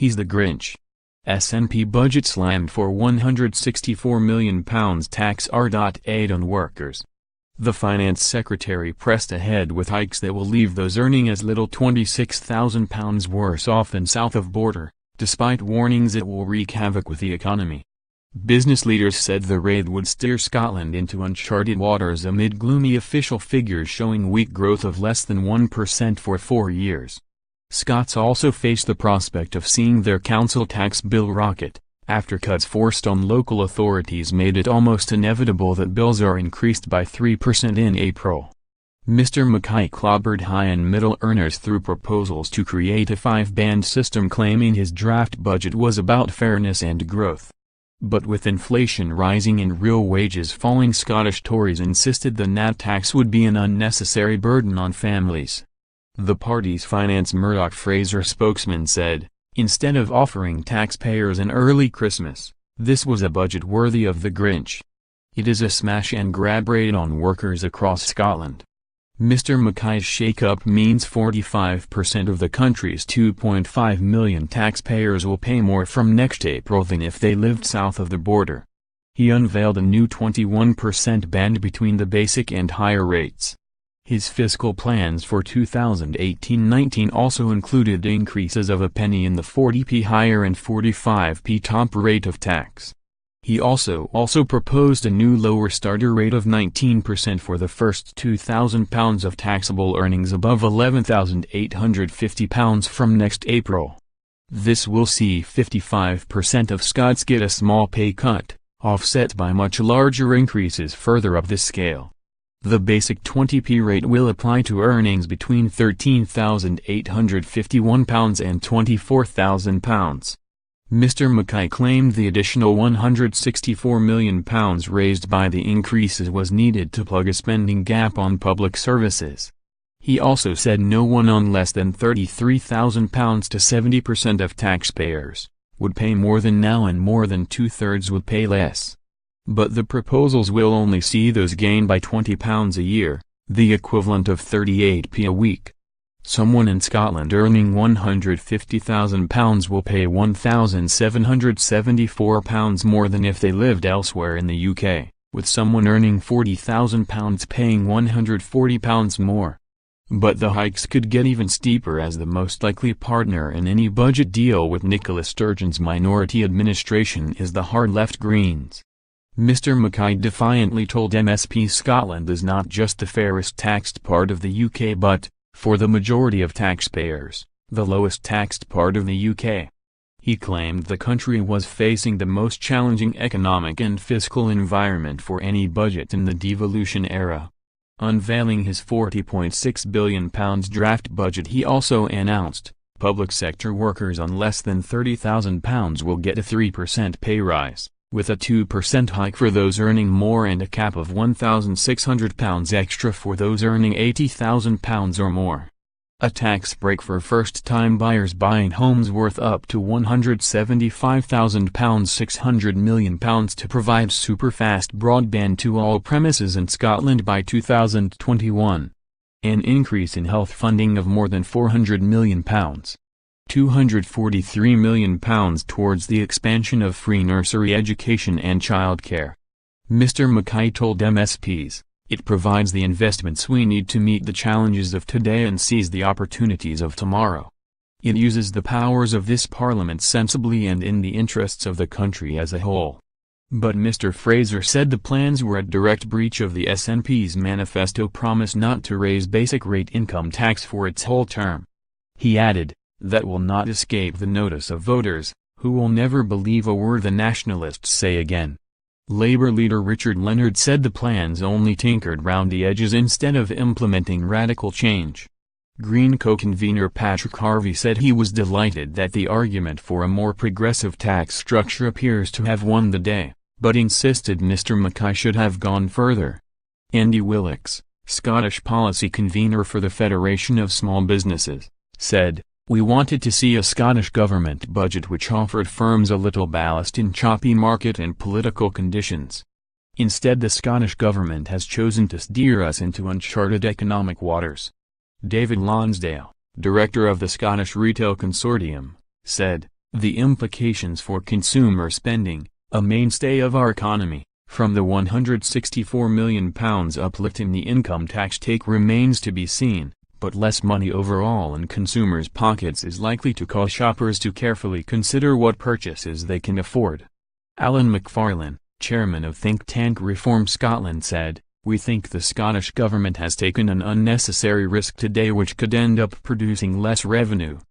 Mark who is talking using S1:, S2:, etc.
S1: He's the Grinch. SNP budget slammed for £164 million tax r.aid on workers. The Finance Secretary pressed ahead with hikes that will leave those earning as little £26,000 worse off than south of border, despite warnings it will wreak havoc with the economy. Business leaders said the raid would steer Scotland into uncharted waters amid gloomy official figures showing weak growth of less than 1% for 4 years. Scots also face the prospect of seeing their council tax bill rocket, after cuts forced on local authorities made it almost inevitable that bills are increased by 3% in April. Mr. Mackay clobbered high and middle earners through proposals to create a 5-band system, claiming his draft budget was about fairness and growth. But with inflation rising and real wages falling, Scottish Tories insisted the nat tax would be an unnecessary burden on families. The party's Finance Fraser spokesman said, "Instead of offering taxpayers an early Christmas, this was a budget worthy of the Grinch. It is a smash-and-grab raid on workers across Scotland." Mr. Mackay's shake-up means 45% of the country's 2.5 million taxpayers will pay more from next April than if they lived south of the border. He unveiled a new 21% band between the basic and higher rates. His fiscal plans for 2018-19 also included increases of a penny in the 40p higher and 45p top rate of tax. He also proposed a new lower starter rate of 19% for the first £2,000 of taxable earnings above £11,850 from next April. This will see 55% of Scots get a small pay cut, offset by much larger increases further up the scale. The basic 20p rate will apply to earnings between £13,851 and £24,000. Mr. Mackay claimed the additional £164 million raised by the increases was needed to plug a spending gap on public services. He also said no one on less than £33,000 to 70% of taxpayers would pay more than now, and more than 2/3 would pay less. But the proposals will only see those gain by £20 a year, the equivalent of 38p a week. Someone in Scotland earning £150,000 will pay £1,774 more than if they lived elsewhere in the UK, with someone earning £40,000 paying £140 more. But the hikes could get even steeper, as the most likely partner in any budget deal with Nicola Sturgeon's minority administration is the hard-left Greens. Mr. Mackay defiantly told MSP Scotland is not just the fairest taxed part of the UK but, for the majority of taxpayers, the lowest taxed part of the UK. He claimed the country was facing the most challenging economic and fiscal environment for any budget in the devolution era. Unveiling his £40.6 billion draft budget, he also announced, public sector workers on less than £30,000 will get a 3% pay rise, with a 2% hike for those earning more and a cap of £1,600 extra for those earning £80,000 or more. A tax break for first-time buyers buying homes worth up to £175,000, £600 million to provide super-fast broadband to all premises in Scotland by 2021. An increase in health funding of more than £400 million. £243 million towards the expansion of free nursery education and childcare. Mr. Mackay told MSPs, "It provides the investments we need to meet the challenges of today and seize the opportunities of tomorrow. It uses the powers of this Parliament sensibly and in the interests of the country as a whole." But Mr. Fraser said the plans were a direct breach of the SNP's manifesto promise not to raise basic rate income tax for its whole term. He added, "That will not escape the notice of voters, who will never believe a word the nationalists say again." Labour leader Richard Leonard said the plans only tinkered round the edges instead of implementing radical change. Green co-convener Patrick Harvey said he was delighted that the argument for a more progressive tax structure appears to have won the day, but insisted Mr. Mackay should have gone further. Andy Willicks, Scottish policy convener for the Federation of Small Businesses, said, "We wanted to see a Scottish government budget which offered firms a little ballast in choppy market and political conditions. Instead, the Scottish government has chosen to steer us into uncharted economic waters." David Lonsdale, director of the Scottish Retail Consortium, said, The implications for consumer spending, a mainstay of our economy, from the £164 million uplift in the income tax take remains to be seen, but less money overall in consumers' pockets is likely to cause shoppers to carefully consider what purchases they can afford. Alan McFarlane, chairman of think tank Reform Scotland said, "We think the Scottish government has taken an unnecessary risk today which could end up producing less revenue,